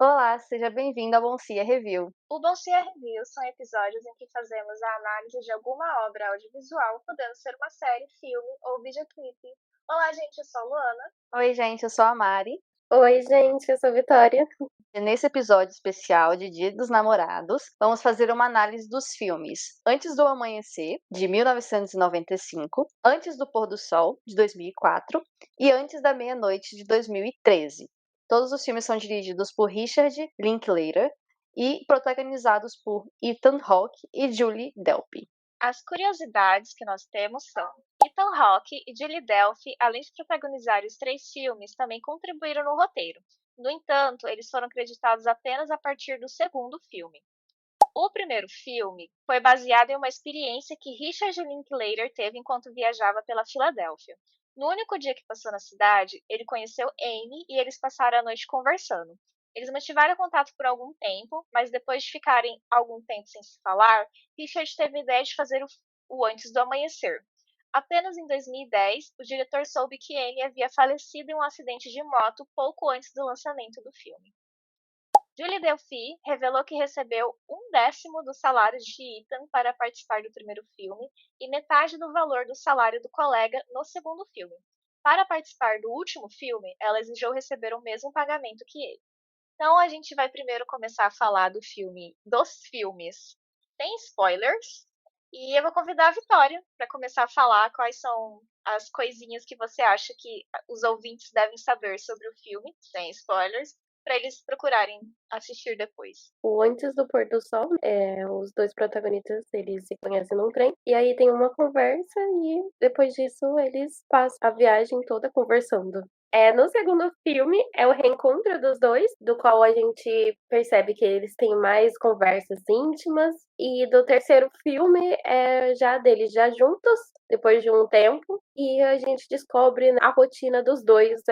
Olá, seja bem-vindo ao Bom Cia Review. O Bom Cia Review são episódios em que fazemos a análise de alguma obra audiovisual, podendo ser uma série, filme ou videoclipe. Olá, gente, eu sou a Luana. Oi, gente, eu sou a Mari. Oi, gente, eu sou a Vitória. E nesse episódio especial de Dia dos Namorados, vamos fazer uma análise dos filmes Antes do Amanhecer, de 1995, Antes do Pôr do Sol, de 2004 e Antes da Meia-Noite, de 2013. Todos os filmes são dirigidos por Richard Linklater e protagonizados por Ethan Hawke e Julie Delpy. As curiosidades que nós temos são: Ethan Hawke e Julie Delpy, além de protagonizar os três filmes, também contribuíram no roteiro. No entanto, eles foram creditados apenas a partir do segundo filme. O primeiro filme foi baseado em uma experiência que Richard Linklater teve enquanto viajava pela Filadélfia. No único dia que passou na cidade, ele conheceu Amy e eles passaram a noite conversando. Eles mantiveram contato por algum tempo, mas depois de ficarem algum tempo sem se falar, Richard teve a ideia de fazer o Antes do Amanhecer. Apenas em 2010, o diretor soube que Amy havia falecido em um acidente de moto pouco antes do lançamento do filme. Julie Delpy revelou que recebeu um décimo do salário de Ethan para participar do primeiro filme e metade do valor do salário do colega no segundo filme. Para participar do último filme, ela exigiu receber o mesmo pagamento que ele. Então a gente vai primeiro começar a falar dos filmes sem spoilers, e eu vou convidar a Vitória para começar a falar quais são as coisinhas que você acha que os ouvintes devem saber sobre o filme, sem spoilers, para eles procurarem assistir depois. O Antes do Pôr do Sol, os dois protagonistas, eles se conhecem num trem, e aí tem uma conversa, e depois disso eles passam a viagem toda conversando. No segundo filme, é o reencontro dos dois, do qual a gente percebe que eles têm mais conversas íntimas, e do terceiro filme é já deles já juntos, depois de um tempo, e a gente descobre a rotina dos dois,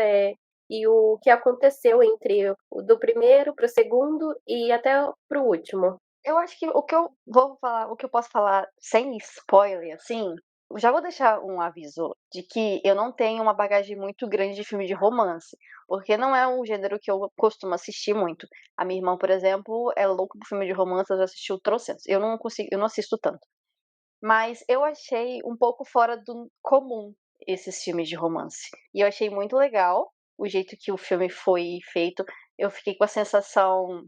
e o que aconteceu entre o do primeiro para o segundo e até para o último. Eu acho que o que eu vou falar, o que eu posso falar sem spoiler, assim, eu já vou deixar um aviso de que eu não tenho uma bagagem muito grande de filme de romance, porque não é um gênero que eu costumo assistir muito. A minha irmã, por exemplo, é louca por filme de romance, ela já assistiu trocentos. Eu não consigo, eu não assisto tanto. Mas eu achei um pouco fora do comum esses filmes de romance. E eu achei muito legal o jeito que o filme foi feito. Eu fiquei com a sensação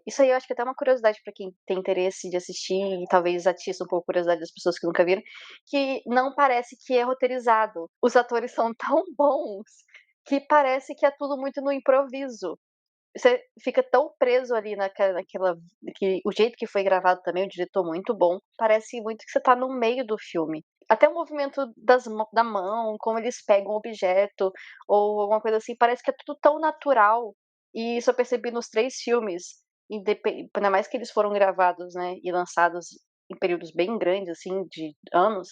isso aí eu acho que é até uma curiosidade pra quem tem interesse de assistir e talvez atiça um pouco a curiosidade das pessoas que nunca viram, que não parece que é roteirizado. Os atores são tão bons que parece que é tudo muito no improviso. Você fica tão preso ali naquela que o jeito que foi gravado também, o diretor muito bom, parece muito que você tá no meio do filme. Até o movimento da mão, como eles pegam o objeto, ou alguma coisa assim, parece que é tudo tão natural. E isso eu percebi nos 3 filmes, ainda mais que eles foram gravados, né, e lançados em períodos bem grandes, assim, de anos,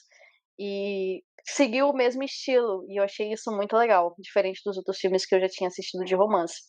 e seguiu o mesmo estilo, e eu achei isso muito legal, diferente dos outros filmes que eu já tinha assistido de romance.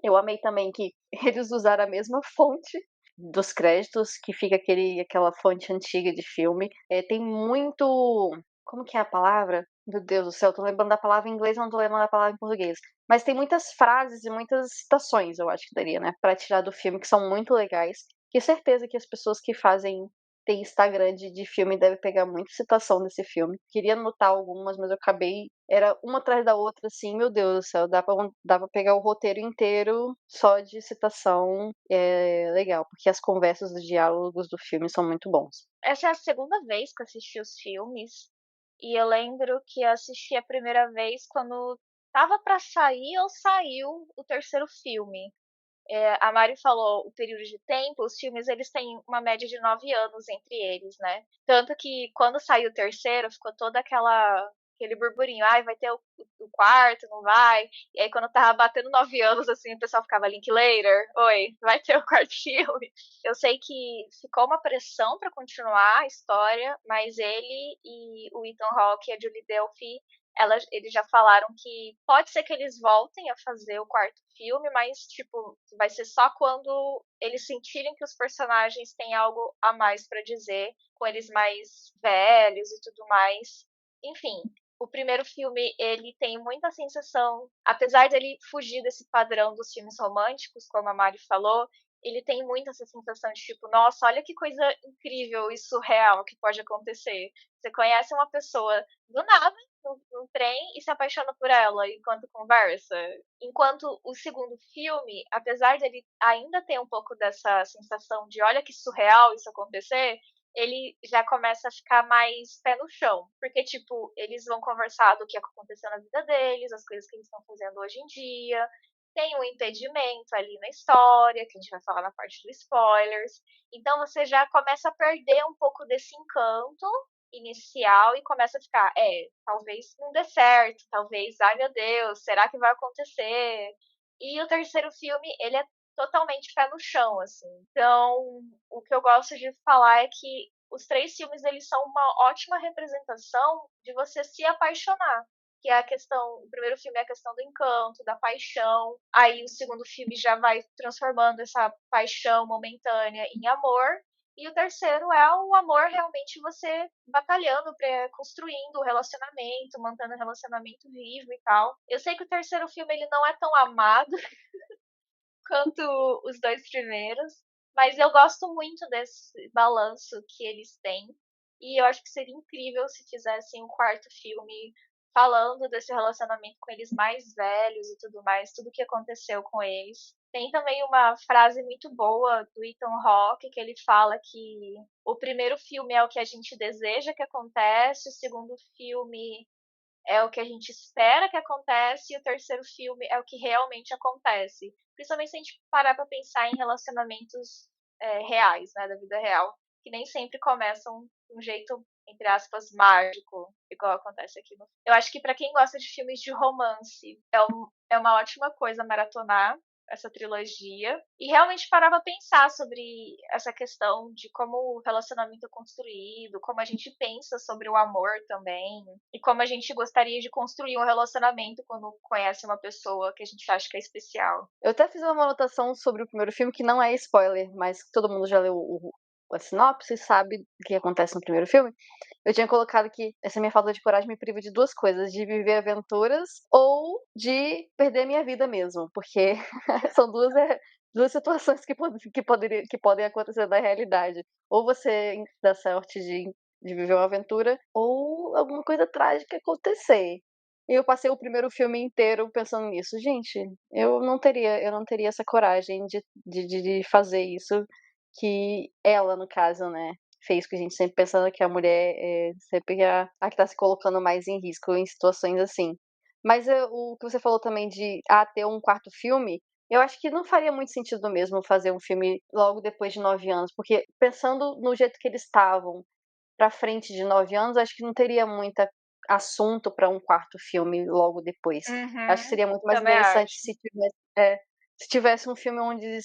Eu amei também que eles usaram a mesma fonte dos créditos, que fica aquela fonte antiga de filme. Tem muito. Como que é a palavra? Meu Deus do céu, tô lembrando da palavra em inglês, não tô lembrando da palavra em português. Mas tem muitas frases e muitas citações, eu acho que daria, né? Pra tirar do filme, que são muito legais. Que certeza que as pessoas que fazem tem Instagram de filme deve pegar muita citação desse filme. Queria anotar algumas, mas eu acabei. Era uma atrás da outra, assim, meu Deus do céu. Dá pra pegar o roteiro inteiro só de citação. É legal, porque as conversas, os diálogos do filme são muito bons. Essa é a segunda vez que eu assisti os filmes, e eu lembro que eu assisti a primeira vez quando tava para sair ou saiu o terceiro filme. A Mari falou o período de tempo, os filmes eles têm uma média de 9 anos entre eles, né? Tanto que quando saiu o terceiro, ficou toda aquele burburinho, ai, vai ter o quarto, não vai? E aí quando tava batendo 9 anos, assim, o pessoal ficava Linklater, oi, vai ter o quarto filme. Eu sei que ficou uma pressão para continuar a história, mas ele e o Ethan Hawke e a Julie Delpy eles já falaram que pode ser que eles voltem a fazer o quarto filme, mas, tipo, vai ser só quando eles sentirem que os personagens têm algo a mais pra dizer, com eles mais velhos e tudo mais. Enfim, O primeiro filme, ele tem muita sensação, apesar dele fugir desse padrão dos filmes românticos, como a Mari falou, ele tem muito essa sensação de tipo, nossa, olha que coisa incrível e surreal que pode acontecer. Você conhece uma pessoa do nada no trem e se apaixona por ela enquanto conversa. Enquanto o segundo filme, apesar dele ainda ter um pouco dessa sensação de olha que surreal isso acontecer, ele já começa a ficar mais pé no chão. Porque, tipo, eles vão conversar do que aconteceu na vida deles, as coisas que eles estão fazendo hoje em dia. Tem um impedimento ali na história, que a gente vai falar na parte dos spoilers. Então você já começa a perder um pouco desse encanto inicial e começa a ficar, talvez não dê certo, talvez, ai meu Deus, será que vai acontecer? E o terceiro filme, ele é totalmente pé no chão, assim. Então, o que eu gosto de falar é que os três filmes eles são uma ótima representação de você se apaixonar. Que é a questão, o primeiro filme é a questão do encanto, da paixão. Aí o segundo filme já vai transformando essa paixão momentânea em amor. E o terceiro é o amor realmente você batalhando, construindo o relacionamento, mantendo o relacionamento vivo e tal. Eu sei que o terceiro filme ele não é tão amado, quanto os dois primeiros, mas eu gosto muito desse balanço que eles têm. E eu acho que seria incrível se fizessem um quarto filme falando desse relacionamento com eles mais velhos e tudo mais, tudo que aconteceu com eles. Tem também uma frase muito boa do Ethan Hawke, que ele fala que o primeiro filme é o que a gente deseja que acontece, o segundo filme é o que a gente espera que acontece e o terceiro filme é o que realmente acontece. Principalmente se a gente parar pra pensar em relacionamentos reais, né, da vida real, que nem sempre começam de um jeito, entre aspas, mágico, igual acontece aqui no. Eu acho que pra quem gosta de filmes de romance, é uma ótima coisa maratonar essa trilogia e realmente parar pra pensar sobre essa questão de como o relacionamento é construído, como a gente pensa sobre o amor também, e como a gente gostaria de construir um relacionamento quando conhece uma pessoa que a gente acha que é especial. Eu até fiz uma anotação sobre o primeiro filme que não é spoiler, mas todo mundo já leu a sinopse e sabe o que acontece no primeiro filme. Eu tinha colocado que essa minha falta de coragem me priva de duas coisas: de viver aventuras ou de perder minha vida mesmo, porque são duas situações que podem acontecer na realidade. Ou você dá sorte de viver uma aventura, ou alguma coisa trágica acontecer. E eu passei o primeiro filme inteiro pensando nisso. Gente, eu não teria essa coragem de fazer isso que ela, no caso, né, fez, que a gente sempre pensando que a mulher é sempre a que tá se colocando mais em risco em situações assim. Mas o que você falou também de ter um quarto filme, eu acho que não faria muito sentido mesmo fazer um filme logo depois de 9 anos, porque pensando no jeito que eles estavam pra frente de 9 anos, acho que não teria muita assunto para um quarto filme logo depois. Acho que Uhum, seria muito mais também interessante acho. se tivesse um filme onde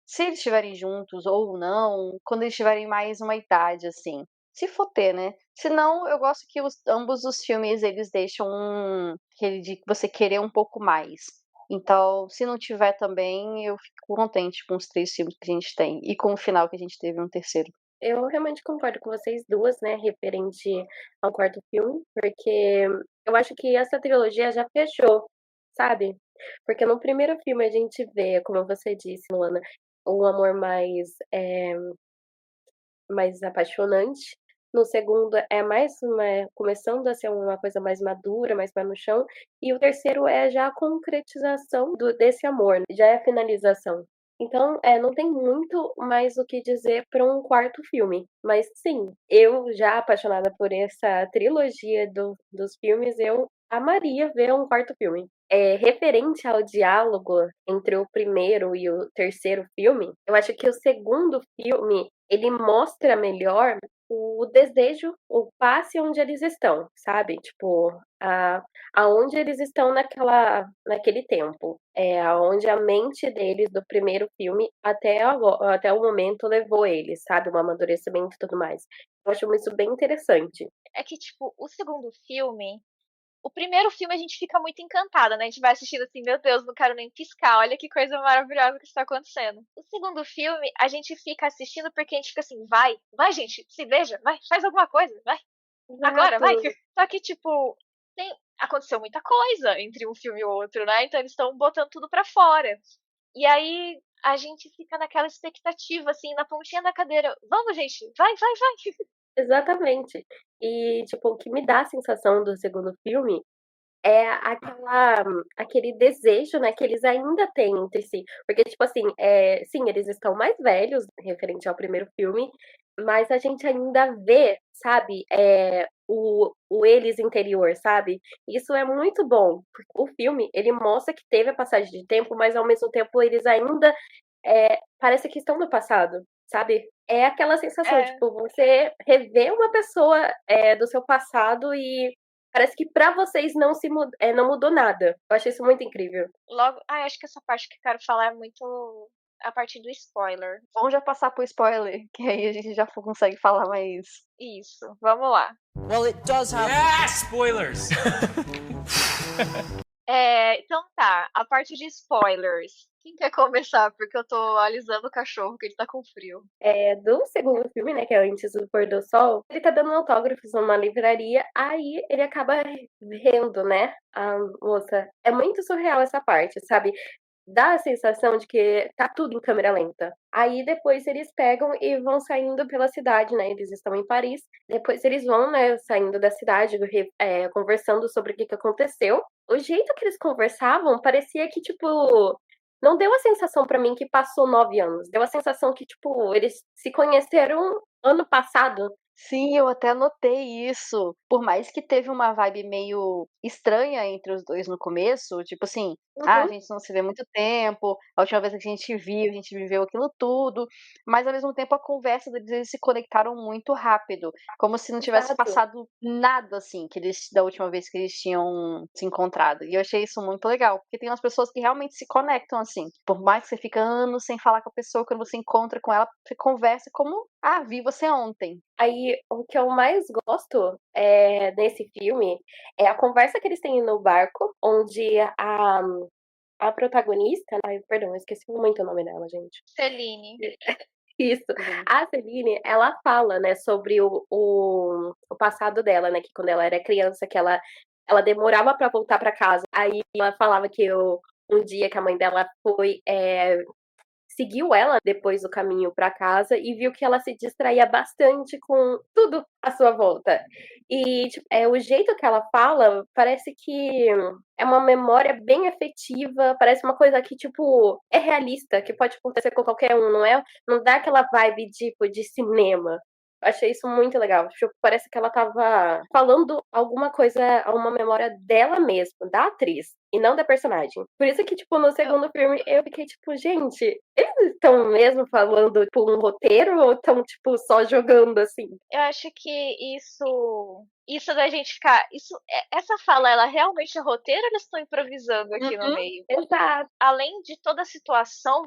se eles estiverem juntos ou não, quando eles tiverem mais uma idade, assim. Se for ter, né? Se não, eu gosto que ambos os filmes eles deixam aquele de você querer um pouco mais. Então, se não tiver também, eu fico contente com os três filmes que a gente tem e com o final que a gente teve no terceiro. Eu realmente concordo com vocês duas, né, referente ao quarto filme, porque eu acho que essa trilogia já fechou, sabe? Porque no primeiro filme a gente vê, como você disse, Luana, um amor mais apaixonante. No segundo é mais começando a ser uma coisa mais madura, mais pé no chão. E o terceiro é já a concretização desse amor, já é a finalização. Então, não tem muito mais o que dizer para um quarto filme. Mas sim, eu já apaixonada por essa trilogia dos filmes, eu amaria ver um quarto filme. Referente ao diálogo entre o primeiro e o terceiro filme, eu acho que o segundo filme ele mostra melhor o desejo, o passe onde eles estão, sabe? Tipo, aonde eles estão naquele tempo. Aonde a mente deles do primeiro filme até o momento levou eles, sabe? Um amadurecimento e tudo mais. Eu acho isso bem interessante. É que, tipo, o segundo filme. O primeiro filme a gente fica muito encantada, né? A gente vai assistindo assim, meu Deus, não quero nem piscar, olha que coisa maravilhosa que está acontecendo. O segundo filme, a gente fica assistindo porque a gente fica assim, vai, gente, se beija, vai, faz alguma coisa, vai, agora, vai. Exato. Só que, tipo, aconteceu muita coisa entre um filme e outro, né? Então eles estão botando tudo pra fora. E aí a gente fica naquela expectativa, assim, na pontinha da cadeira. Vamos, gente, vai, vai, vai. Exatamente. E, tipo, o que me dá a sensação do segundo filme é aquele desejo, né, que eles ainda têm entre si. Porque, tipo assim, sim, eles estão mais velhos, referente ao primeiro filme, mas a gente ainda vê, sabe, o eles interior, sabe? Isso é muito bom. Porque o filme, ele mostra que teve a passagem de tempo, mas ao mesmo tempo eles ainda parece que estão no passado, sabe? É aquela sensação, É, tipo, você rever uma pessoa do seu passado e parece que pra vocês não mudou nada. Eu achei isso muito incrível. logo. Ah, acho que essa parte que eu quero falar é muito a partir do spoiler. Vamos já passar pro spoiler, que aí a gente já consegue falar mais. Isso, vamos lá. Well, it does have. Yeah, spoilers! Então tá, a parte de spoilers. Quem quer começar? Porque eu tô alisando o cachorro, que ele tá com frio. Do segundo filme, né, que é Antes do Pôr do Sol, ele tá dando autógrafos numa livraria, aí ele acaba vendo, né, a moça. É muito surreal essa parte, sabe? Dá a sensação de que tá tudo em câmera lenta. Aí depois eles pegam e vão saindo pela cidade, né? Eles estão em Paris. Depois eles vão, né, saindo da cidade, conversando sobre o que aconteceu. O jeito que eles conversavam parecia que, tipo, não deu a sensação pra mim que passou 9 anos. Deu a sensação que, tipo, eles se conheceram ano passado. Sim, eu até notei isso. Por mais que teve uma vibe meio estranha entre os dois no começo, tipo assim, a Uhum, gente não se vê há muito tempo, a última vez que a gente viu, a gente viveu aquilo tudo, mas ao mesmo tempo a conversa deles, eles se conectaram muito rápido, como se não tivesse exato. passado nada assim, que eles da última vez que eles tinham se encontrado. E eu achei isso muito legal, porque tem umas pessoas que realmente se conectam assim. Por mais que você fique anos sem falar com a pessoa, quando você encontra com ela, você conversa como, vi você ontem. Aí, o que eu mais gosto nesse filme é a conversa que eles têm no barco, onde a protagonista, ai, perdão, eu esqueci muito o nome dela, gente. Celine. Isso. Uhum. A Celine, ela fala, né, sobre o passado dela, né, que quando ela era criança, que ela demorava pra voltar pra casa. Aí ela falava que um dia que a mãe dela seguiu ela depois do caminho para casa e viu que ela se distraía bastante com tudo à sua volta. E tipo, o jeito que ela fala parece que é uma memória bem afetiva, parece uma coisa que, tipo, é realista, que pode acontecer com qualquer um, não é? Não dá aquela vibe, tipo, de cinema. Eu achei isso muito legal. Tipo, parece que ela tava falando alguma coisa, uma memória dela mesma, da atriz, e não da personagem. Por isso que, tipo, no segundo filme eu fiquei tipo, gente, eles estão mesmo falando, tipo, um roteiro ou estão, tipo, só jogando assim? Eu acho que isso da gente ficar, essa fala, ela realmente é roteiro ou eles estão improvisando aqui no Uhum. meio? Exato. Além de toda a situação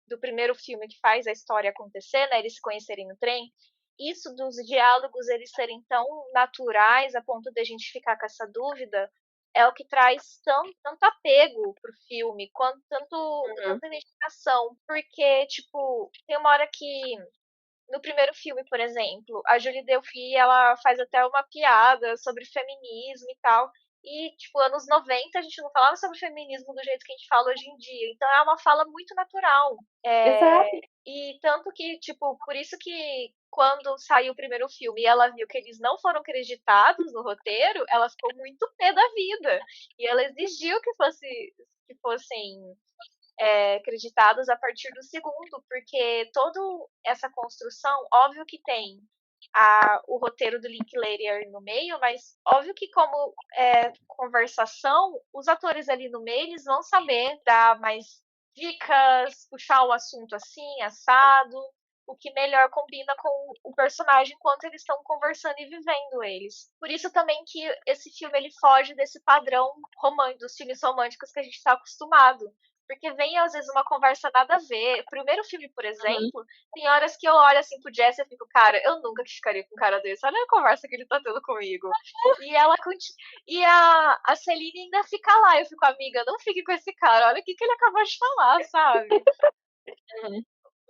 do primeiro filme que faz a história acontecer, né, eles se conhecerem no trem, isso dos diálogos eles serem tão naturais a ponto de a gente ficar com essa dúvida, é o que traz tanto apego pro filme, quanto Uhum. tanta identificação, porque, tipo, tem uma hora que no primeiro filme, por exemplo, a Julie Delpy, ela faz até uma piada sobre feminismo e tal. E, tipo, anos 90 a gente não falava sobre feminismo do jeito que a gente fala hoje em dia. Então é uma fala muito natural. Exato. E tanto que, tipo, por isso que quando saiu o primeiro filme e ela viu que eles não foram acreditados no roteiro, ela ficou muito pé da vida. E ela exigiu que fossem acreditados a partir do segundo, porque toda essa construção, óbvio que tem o roteiro do Linklater no meio, mas óbvio que como conversação, os atores ali no meio, eles vão saber dar mais dicas, puxar o assunto assim, assado, o que melhor combina com o personagem enquanto eles estão conversando e vivendo eles. Por isso também que esse filme ele foge desse padrão romântico, dos filmes românticos que a gente está acostumado. Porque vem, às vezes, uma conversa nada a ver. Primeiro filme, por Uhum. exemplo, tem horas que eu olho assim pro Jesse e fico, cara, eu nunca que ficaria com um cara desse. Olha a conversa que ele tá tendo comigo. E ela e a Celine ainda fica lá. Eu fico, amiga, não fique com esse cara. Olha o que ele acabou de falar, sabe? Uhum.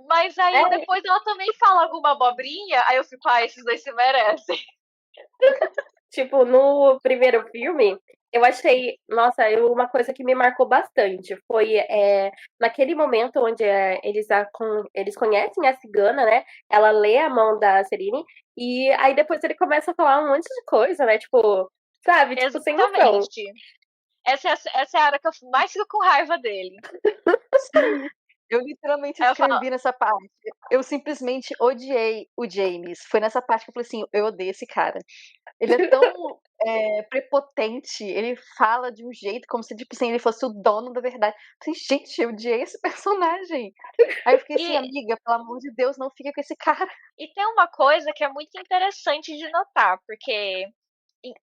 Mas aí É, depois ela também fala alguma abobrinha, aí eu fico, esses dois se merecem. tipo, no primeiro filme, Eu achei, nossa, uma coisa que me marcou bastante foi naquele momento onde eles conhecem a cigana, né? Ela lê a mão da Celine e aí depois ele começa a falar um monte de coisa, né? Tipo, sabe? Tipo, sem noção. Exatamente. Essa é a hora que eu mais fico com raiva dele. Sim, eu literalmente Aí eu falo, escrevi nessa parte. Eu simplesmente odiei o James. Foi nessa parte que eu falei assim: eu odeio esse cara. Ele é tão prepotente, ele fala de um jeito como se, tipo assim, ele fosse o dono da verdade. Eu falei, gente, eu odiei esse personagem. Aí eu fiquei assim, e, amiga, pelo amor de Deus, não fica com esse cara. e tem uma coisa que é muito interessante de notar, porque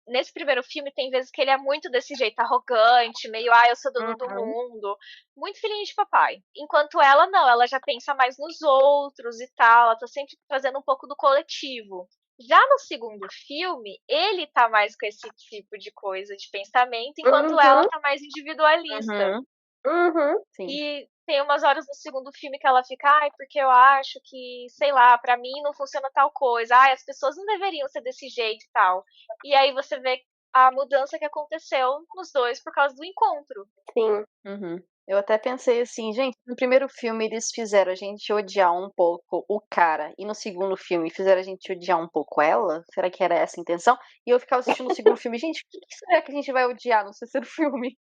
nesse primeiro filme tem vezes que ele é muito desse jeito arrogante, meio, eu sou dono do Uhum. mundo, muito filhinho de papai. Enquanto ela não, ela já pensa mais nos outros e tal, ela tá sempre trazendo um pouco do coletivo. Já no segundo filme, ele tá mais com esse tipo de coisa de pensamento, enquanto ela Uhum, tá mais individualista. Uhum. uhum. Sim. E tem umas horas no segundo filme que ela fica, porque eu acho que, sei lá, pra mim não funciona tal coisa. As pessoas não deveriam ser desse jeito e tal. E aí você vê a mudança que aconteceu nos dois por causa do encontro. Sim. Uhum. Eu até pensei assim, gente, no primeiro filme eles fizeram a gente odiar um pouco o cara, e no segundo filme fizeram a gente odiar um pouco ela? Será que era essa a intenção? E eu ficava assistindo o segundo filme, gente, o que será que a gente vai odiar no terceiro filme?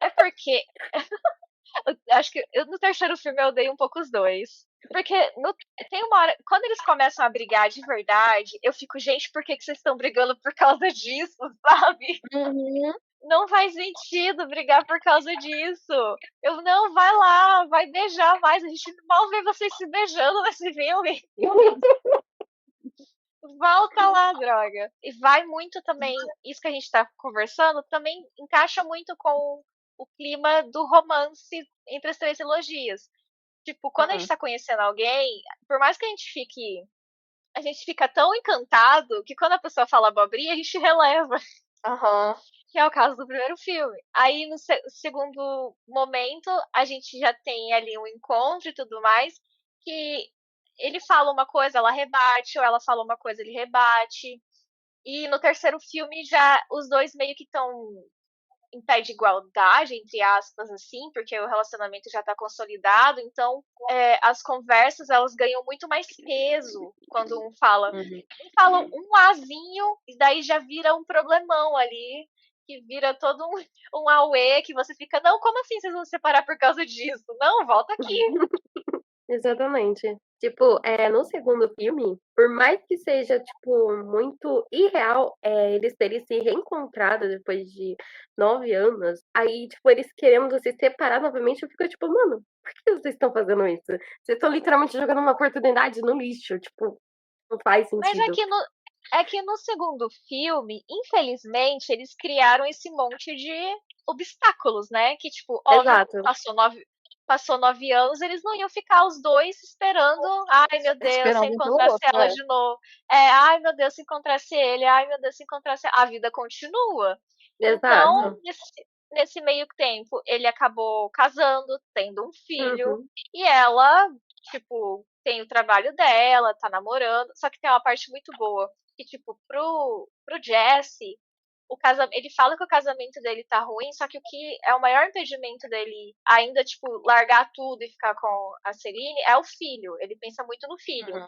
É porque eu acho que no terceiro filme eu dei um pouco os dois. Porque tem uma hora. Quando eles começam a brigar de verdade, eu fico, gente, por que, que vocês estão brigando por causa disso, sabe? Uhum. Não faz sentido brigar por causa disso. Eu não, vai lá, vai beijar mais. A gente mal vê vocês se beijando nesse filme. Volta lá, droga. E vai muito também, isso que a gente tá conversando, também encaixa muito com o clima do romance entre as três trilogias. Tipo, quando a gente Uhum. tá conhecendo alguém, por mais que a gente fica tão encantado que quando a pessoa fala abobrinha, a gente releva. Aham. Que é o caso do primeiro filme. Aí no segundo momento, a gente já tem ali um encontro e tudo mais, que ele fala uma coisa, ela rebate, ou ela fala uma coisa, ele rebate. E no terceiro filme já os dois meio que estão em pé de igualdade, entre aspas, assim, porque o relacionamento já está consolidado, então as conversas elas ganham muito mais peso quando Uhum. um fala um azinho e daí já vira um problemão ali, que vira todo um auê que você fica, não, como assim vocês vão se separar por causa disso? Não, volta aqui. Exatamente. Tipo, no segundo filme, por mais que seja, tipo, muito irreal, eles terem se reencontrado depois de 9 anos, aí, tipo, eles querendo se separar novamente, eu fico tipo, mano, por que vocês estão fazendo isso? Vocês estão literalmente jogando uma oportunidade no lixo, tipo, não faz Mas sentido. é que no segundo filme, infelizmente, eles criaram esse monte de obstáculos, né? Que, tipo, óbvio, Exato. passou 9 anos, eles não iam ficar os dois esperando, ai meu Deus, se eu Esperando um pelo encontrasse outro, ela né? de novo. Ai meu Deus, se encontrasse ele, ai meu Deus, se encontrasse. A vida continua. Então, Uhum. nesse meio tempo, ele acabou casando, tendo um filho, Uhum. e ela, tipo, tem o trabalho dela, tá namorando, só que tem uma parte muito boa, que, tipo, pro Jesse, ele fala que o casamento dele tá ruim, só que o que é o maior impedimento dele ainda, tipo, largar tudo e ficar com a Celine é o filho. Ele pensa muito no filho. Uhum.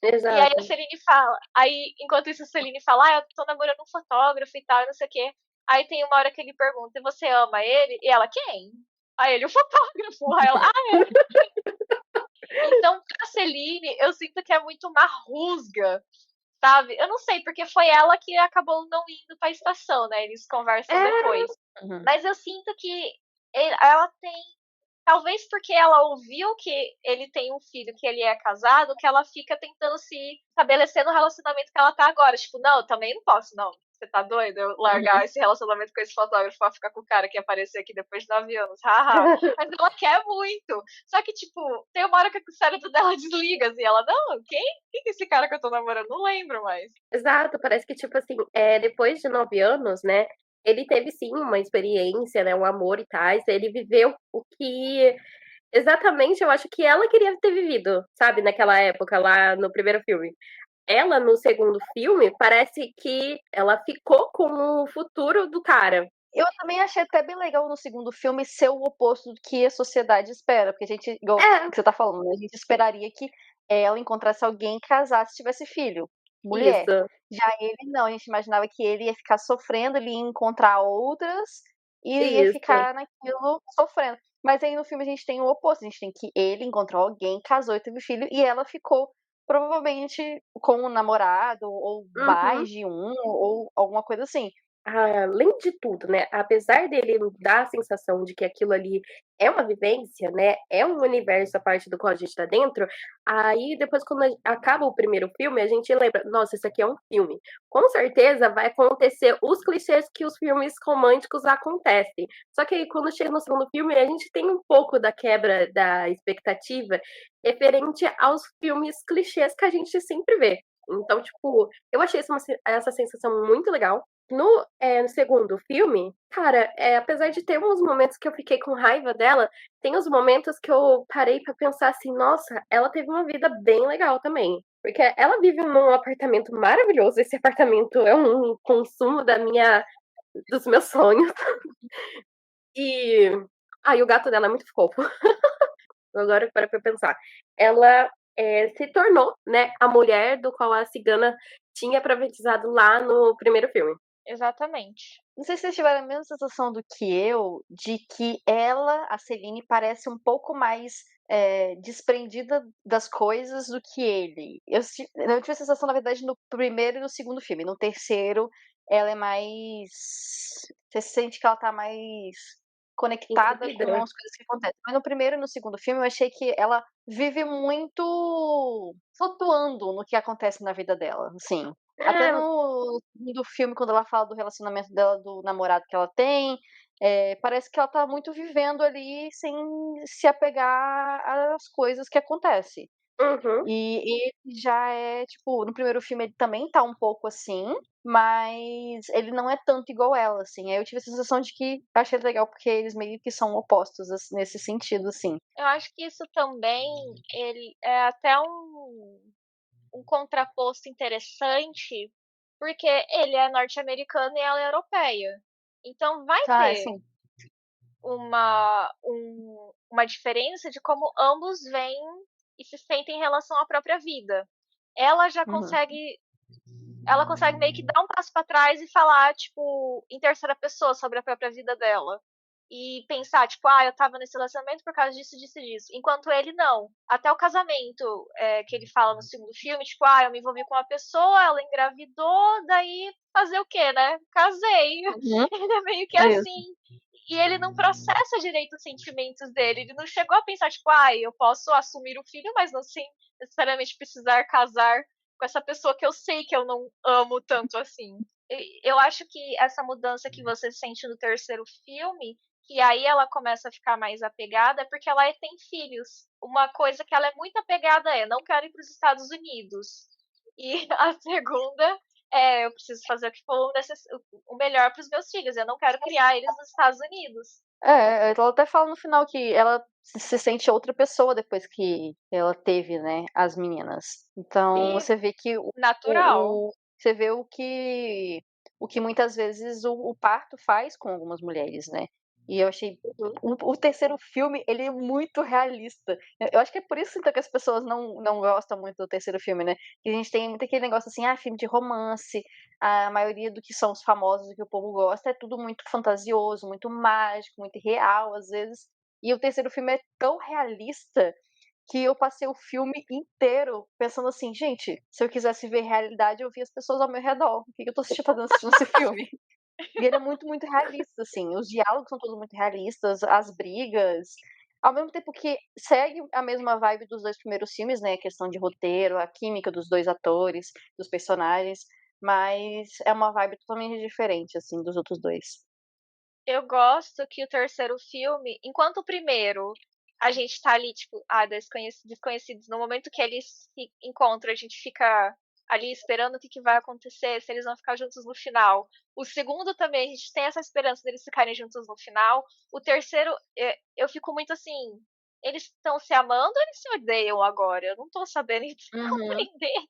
E aí a Exato. Celine fala, aí enquanto isso a Celine fala, eu tô namorando um fotógrafo e tal, e não sei o quê. Aí tem uma hora que ele pergunta, e você ama ele? E ela, quem? Aí ele, o fotógrafo. Aí ela, então pra Celine, eu sinto que é muito uma rusga, sabe? Eu não sei, porque foi ela que acabou não indo pra estação, né? Eles conversam É, depois. Uhum. Mas eu sinto que ela tem. Talvez porque ela ouviu que ele tem um filho, que ele é casado, que ela fica tentando se estabelecer no relacionamento que ela tá agora. Tipo, não, eu também não posso, não. Você tá doido? Eu largar Uhum. esse relacionamento com esse fotógrafo pra ficar com o cara que apareceu aqui depois de 9 anos. Haha. Mas ela quer muito. Só que, tipo, tem uma hora que o cérebro dela desliga, assim. Ela, não, quem é esse cara que eu tô namorando? Não lembro mais. exato, parece que, tipo assim, depois de 9 anos, né, ele teve sim uma experiência, né, um amor e tais, ele viveu o que exatamente eu acho que ela queria ter vivido, sabe, naquela época, lá no primeiro filme. ela no segundo filme parece que ela ficou com o futuro do cara. Eu também achei até bem legal no segundo filme ser o oposto do que a sociedade espera, porque a gente, igual É, que você tá falando, né, a gente esperaria que ela encontrasse alguém, casasse, tivesse filho, mulher. isso, Já ele não, a gente imaginava que ele ia ficar sofrendo, ele ia encontrar outras e ia isso. ficar naquilo sofrendo. Mas aí no filme a gente tem o oposto, a gente tem que ele encontrou alguém, casou e teve filho, e ela ficou provavelmente com um namorado, ou Uhum. mais de um, ou alguma coisa assim. Além de tudo, né, apesar dele dar a sensação de que aquilo ali é uma vivência, né, é um universo a parte do qual a gente tá dentro, aí depois quando acaba o primeiro filme, a gente lembra, nossa, isso aqui é um filme. Com certeza vai acontecer os clichês que os filmes românticos acontecem. Só que aí quando chega no segundo filme, a gente tem um pouco da quebra da expectativa referente aos filmes clichês que a gente sempre vê. Então, tipo, eu achei essa sensação muito legal. No segundo filme, cara, apesar de ter uns momentos que eu fiquei com raiva dela, tem uns momentos que eu parei pra pensar assim, nossa, ela teve uma vida bem legal também. Porque ela vive num apartamento maravilhoso, esse apartamento é um consumo dos meus sonhos. E. Ah, e o gato dela é muito fofo. Agora para pra pensar. Ela se tornou, né, a mulher do qual a cigana tinha profetizado lá no primeiro filme. Exatamente. Não sei se vocês tiveram a mesma sensação do que eu, de que ela, a Celine, parece um pouco mais desprendida das coisas do que ele. Eu tive a sensação, na verdade, no primeiro e no segundo filme. No terceiro, ela é mais. Você sente que ela tá mais conectada com Envolvida. as coisas que acontecem. Mas no primeiro e no segundo filme, eu achei que ela vive muito flutuando no que acontece na vida dela, assim. Até É, no do filme, quando ela fala do relacionamento dela, do namorado que ela tem, parece que ela tá muito vivendo ali sem se apegar às coisas que acontecem. uhum. E ele já é, tipo, no primeiro filme ele também tá um pouco assim, mas ele não é tanto igual ela, assim. Aí eu tive a sensação de que achei legal porque eles meio que são opostos nesse sentido, assim. Eu acho que isso também ele é até um contraposto interessante, porque ele é norte-americano e ela é europeia. Então vai Ah, é ter sim. uma diferença de como ambos veem e se sentem em relação à própria vida. Ela já Uhum. consegue ela consegue meio que dar um passo para trás e falar, tipo, em terceira pessoa sobre a própria vida dela. E pensar, tipo, eu tava nesse relacionamento por causa disso, disso e disso. Enquanto ele não. Até o casamento, que ele fala no segundo filme, tipo, eu me envolvi com uma pessoa, ela engravidou, daí fazer o quê, né? Casei. Uhum. Ele é meio que É isso. assim. E ele não processa direito os sentimentos dele. Ele não chegou a pensar, tipo, eu posso assumir o filho, mas não sem necessariamente precisar casar com essa pessoa que eu sei que eu não amo tanto assim. Eu acho que essa mudança que você sente no terceiro filme, que aí ela começa a ficar mais apegada, é porque ela tem filhos. Uma coisa que ela é muito apegada não quero ir para os Estados Unidos. E a segunda eu preciso fazer o que for o melhor para os meus filhos. Eu não quero criar eles nos Estados Unidos. Ela até fala no final que ela se sente outra pessoa depois que ela teve, né, as meninas. Então E você vê que natural. você vê o que muitas vezes o parto faz com algumas mulheres, né? E eu achei Uhum. o terceiro filme, ele é muito realista. Eu acho que é por isso então que as pessoas não gostam muito do terceiro filme, né? Que a gente tem muito aquele negócio assim, filme de romance, a maioria do que são os famosos, do que o povo gosta, é tudo muito fantasioso, muito mágico, muito real, às vezes. E o terceiro filme é tão realista que eu passei o filme inteiro pensando assim, gente, se eu quisesse ver realidade, eu via as pessoas ao meu redor. O que eu tô assistindo esse filme? E ele é muito, muito realista, assim. Os diálogos são todos muito realistas, as brigas. Ao mesmo tempo que segue a mesma vibe dos dois primeiros filmes, né? A questão de roteiro, a química dos dois atores, dos personagens. Mas é uma vibe totalmente diferente, assim, dos outros dois. Eu gosto que o terceiro filme, enquanto o primeiro a gente tá ali, tipo, desconhecidos, no momento que eles se encontram, a gente fica ali esperando o que vai acontecer, se eles vão ficar juntos no final. O segundo também, a gente tem essa esperança deles ficarem juntos no final. O terceiro, eu fico muito assim, eles estão se amando ou eles se odeiam agora? Eu não tô sabendo Uhum. compreender.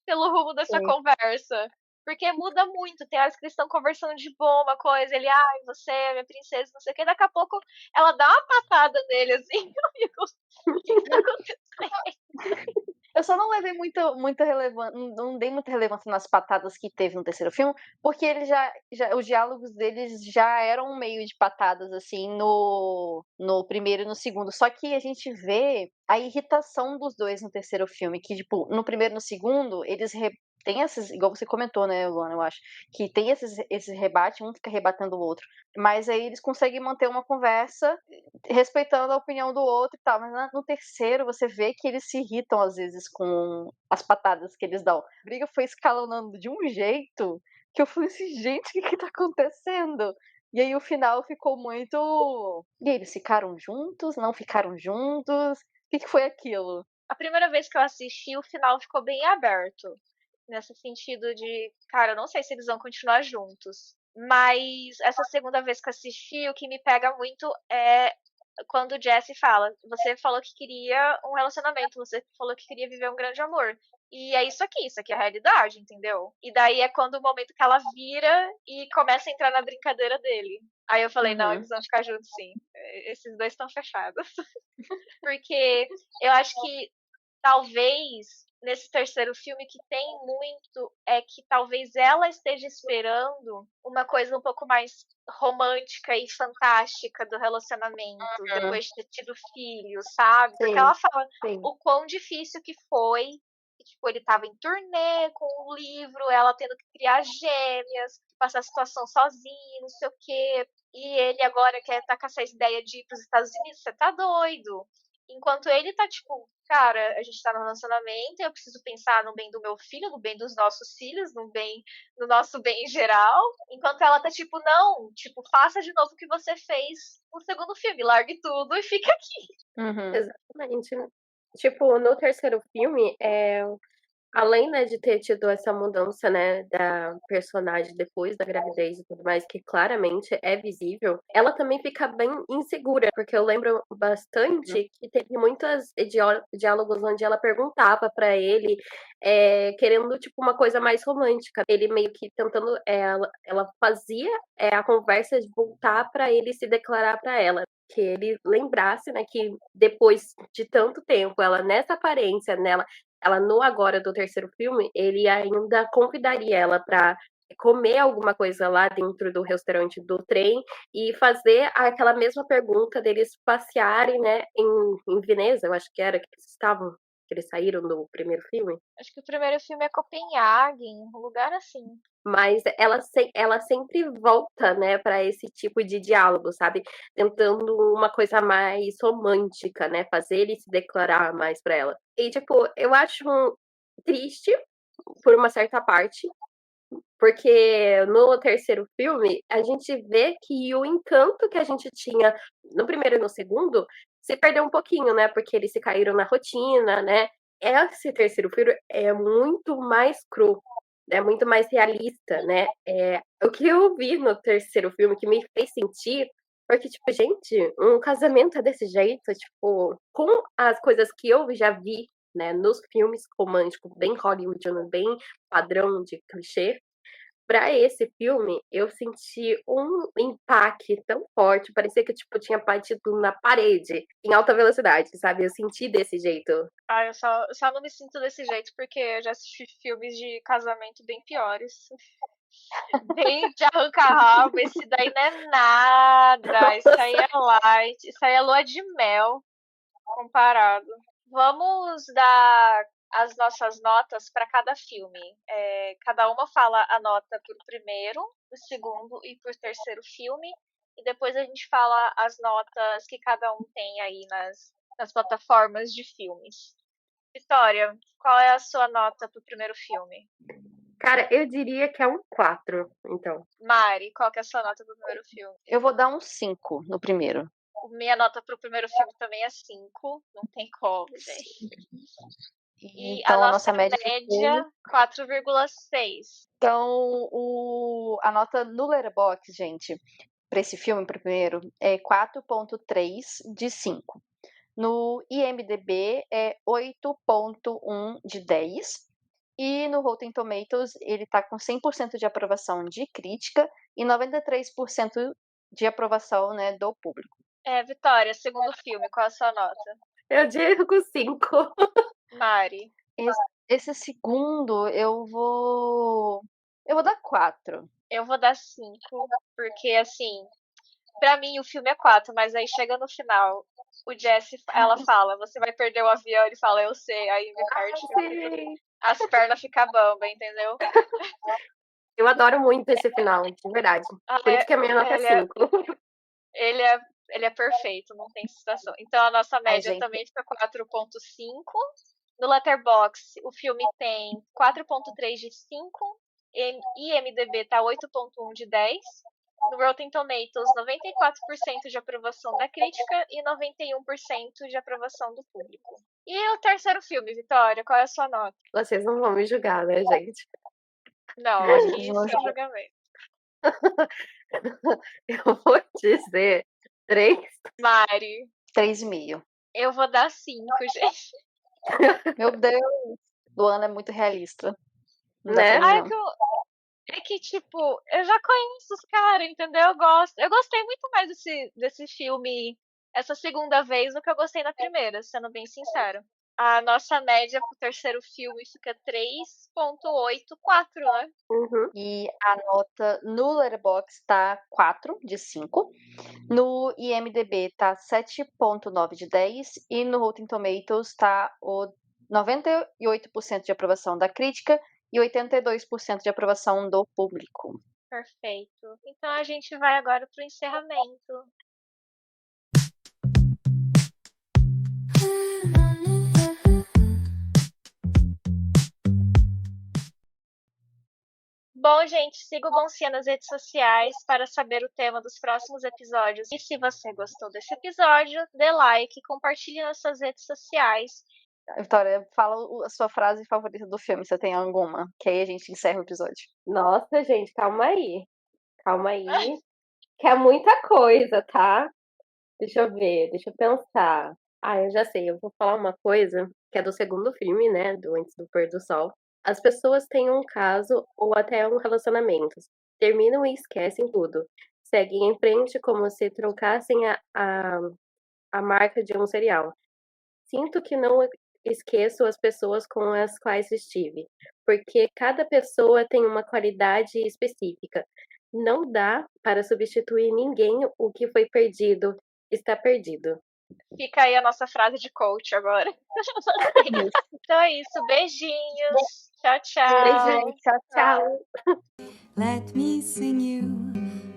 pelo rumo dessa Sim. conversa. Porque muda muito. Tem horas que eles estão conversando de boa, uma coisa, ele, ai, você é minha princesa, não sei o que. Daqui a pouco ela dá uma patada nele, assim. Eu fico, o que tá acontecendo? Eu só não levei muita relevância, não dei muita relevância nas patadas que teve no terceiro filme, porque ele os diálogos deles já eram meio de patadas, assim, no primeiro e no segundo. Só que a gente vê a irritação dos dois no terceiro filme, que, tipo, no primeiro e no segundo, eles tem esses, igual você comentou, né, Luana, eu acho, que tem esses rebates, um fica rebatendo o outro. Mas aí eles conseguem manter uma conversa respeitando a opinião do outro e tal. Mas no terceiro, você vê que eles se irritam às vezes com as patadas que eles dão. A briga foi escalonando de um jeito que eu falei assim, gente, o que tá acontecendo? E aí o final ficou muito. E aí, eles ficaram juntos? Não ficaram juntos? O que foi aquilo? A primeira vez que eu assisti, o final ficou bem aberto. Nesse sentido de, cara, eu não sei se eles vão continuar juntos. Mas essa segunda vez que eu assisti, o que me pega muito é quando o Jesse fala: você falou que queria um relacionamento, você falou que queria viver um grande amor. E é isso aqui é a realidade, entendeu? E daí é quando o momento que ela vira e começa a entrar na brincadeira dele. Aí eu falei: não, Uhum. eles vão ficar juntos sim. Esses dois estão fechados. Porque eu acho que talvez nesse terceiro filme que tem muito é que talvez ela esteja esperando uma coisa um pouco mais romântica e fantástica do relacionamento depois de ter tido filhos, sabe? Porque Sim, ela fala sim. o quão difícil que foi. Que, tipo, ele tava em turnê com um livro, ela tendo que criar gêmeas, passar a situação sozinho, não sei o quê. E ele agora quer tá com essa ideia de ir pros Estados Unidos, você tá doido. Enquanto ele tá tipo, cara, a gente tá no relacionamento, eu preciso pensar no bem do meu filho, no bem dos nossos filhos, no nosso bem em geral. Enquanto ela tá tipo, não, tipo, faça de novo o que você fez no segundo filme, largue tudo e fique aqui. Uhum. Exatamente. Tipo, no terceiro filme, além, né, de ter tido essa mudança, né, da personagem depois da gravidez e tudo mais, que claramente é visível, ela também fica bem insegura, porque eu lembro bastante que teve muitos diálogos onde ela perguntava pra ele, querendo, tipo, uma coisa mais romântica. Ele meio que tentando, ela fazia a conversa de voltar pra ele se declarar pra ela. Que ele lembrasse, né, que depois de tanto tempo, ela nessa aparência, nela, ela no agora do terceiro filme, ele ainda convidaria ela para comer alguma coisa lá dentro do restaurante do trem e fazer aquela mesma pergunta deles passearem, né, em Veneza, eu acho que era que eles estavam, que eles saíram do primeiro filme. Acho que o primeiro filme é Copenhague, um lugar assim. Mas ela sempre volta, né, para esse tipo de diálogo, sabe? Tentando uma coisa mais romântica, né? Fazer ele se declarar mais para ela. E, tipo, eu acho triste, por uma certa parte, porque no terceiro filme a gente vê que o encanto que a gente tinha no primeiro e no segundo se perdeu um pouquinho, né? Porque eles se caíram na rotina, né? Esse terceiro filme é muito mais cru, é muito mais realista, né? O que eu vi no terceiro filme que me fez sentir, porque, tipo, gente, um casamento é desse jeito, tipo, com as coisas que eu já vi, né, nos filmes românticos, bem hollywoodiano, bem padrão de clichê, para esse filme, eu senti um impacto tão forte, parecia que, tipo, tinha batido na parede, em alta velocidade, sabe? Eu senti desse jeito. Ah, eu só não me sinto desse jeito porque eu já assisti filmes de casamento bem piores. Bem de arranca-rabo, esse daí não é nada. Isso aí é light, isso aí é lua de mel comparado. Vamos dar as nossas notas para cada filme. Cada uma fala a nota por primeiro, por segundo e por terceiro filme. E depois a gente fala as notas que cada um tem aí nas plataformas de filmes. Vitória, qual é a sua nota pro primeiro filme? Cara, eu diria que é um 4, então. Mari, qual que é a sua nota pro primeiro filme? Eu vou dar um 5 no primeiro. Minha nota pro primeiro filme também é 5, não tem como, gente. E a Então a nossa nossa média ficou. média, 4,6. Então, a nota no Letterboxd, gente, para esse filme, para o primeiro, é 4,3 de 5. No IMDb é 8,1 de 10. E no Rotten Tomatoes, ele tá com 100% de aprovação de crítica e 93% de aprovação, né, do público. Vitória, segundo filme, qual a sua nota? Eu digo 5. Mari. Esse segundo, eu vou dar 4. Eu vou dar 5, porque assim, pra mim o filme é 4, mas aí chega no final, o Jesse, ela fala, você vai perder o avião, ele fala, eu sei, aí me parte Sei. as pernas ficam bamba, entendeu? Eu adoro muito esse final, de verdade. Por isso que a minha nota é 5. Ele é perfeito, não tem situação. Então a nossa média gente. também fica 4.5. No Letterboxd, o filme tem 4.3 de 5. IMDb tá 8.1 de 10. No Rotten Tomatoes, 94% de aprovação da crítica e 91% de aprovação do público. E o terceiro filme, Vitória, qual é a sua nota? Vocês não vão me julgar, né, gente? Não, aqui sem julgamento. Eu vou dizer 3. Mari. 3,5. Eu vou dar 5, gente. Meu Deus. Luana é muito realista. Não dá Né? pra mim, Ai, não. é que, tipo, eu já conheço os caras, entendeu? Eu gostei muito mais desse filme essa segunda vez do que eu gostei na primeira, sendo bem sincero. A nossa média pro terceiro filme fica 3.84, né? Uhum. E a nota no Letterboxd tá 4 de 5. No IMDb tá 7.9 de 10. E no Rotten Tomatoes tá o 98% de aprovação da crítica e 82% de aprovação do público. Perfeito. Então a gente vai agora pro encerramento. Bom, gente, siga o Bom Cia nas redes sociais para saber o tema dos próximos episódios. E se você gostou desse episódio, dê like, compartilhe nas suas redes sociais. Vitória, fala a sua frase favorita do filme, se tem alguma, que aí a gente encerra o episódio. Nossa, gente, calma aí. Calma aí. Que é muita coisa, tá? Deixa eu ver, deixa eu pensar. Ah, eu já sei, eu vou falar uma coisa que é do segundo filme, né? Do Antes do Pôr do Sol. As pessoas têm um caso ou até um relacionamento. Terminam e esquecem tudo. Seguem em frente como se trocassem a marca de um cereal. Sinto que não esqueço as pessoas com as quais estive, porque cada pessoa tem uma qualidade específica. Não dá para substituir ninguém, o que foi perdido está perdido. Fica aí a nossa frase de coach agora. Então é isso, beijinhos. Tchau, tchau. Beijinho, tchau, tchau. Let me sing you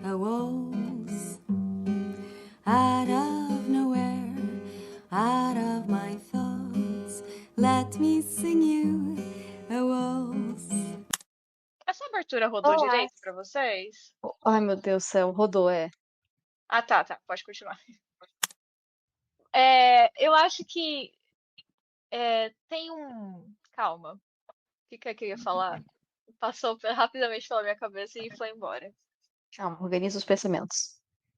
a waltz out of nowhere, out of my thoughts. Let me sing you a waltz. Essa abertura rodou Olá. direito pra vocês? Ai, meu Deus do céu, rodou, é. Ah, tá, pode continuar. Eu acho que tem um... Calma. O que é que eu ia falar? Passou rapidamente pela minha cabeça e foi embora. Calma, organiza os pensamentos.